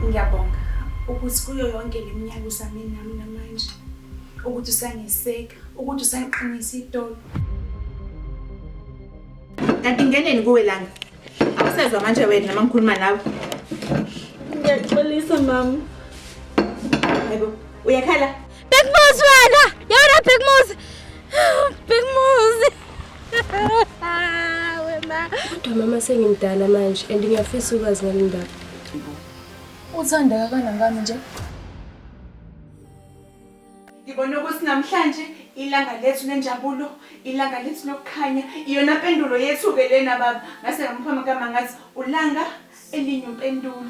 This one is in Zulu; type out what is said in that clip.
Ngiyabonga ukuthi kuyo yonke leminyaka usame nami namanje. Ukuthi usangiseka, ukuthi usangiqinisa idolo. Kanti ngeneni kuwe lana? Awusezwa manje wena noma ngikhuluma nawe? Ngiyaxolisa mama. Yebo, uyakhala? Big Moose wena! Yona Big Moose! Big Moose! Wema. Kodwa mama sengimdala manje and ngiyafisa ukwazi ngale ndaba. Uthanda kanangami nje? Ngibona ukuthi namhlanje ilanga lethu lenjabulo, ilanga lethu lokukhanya, iyona mpendulo yethu ke lena baba. Ngase ngamphama kama ngathi ulanga elinye impendulo.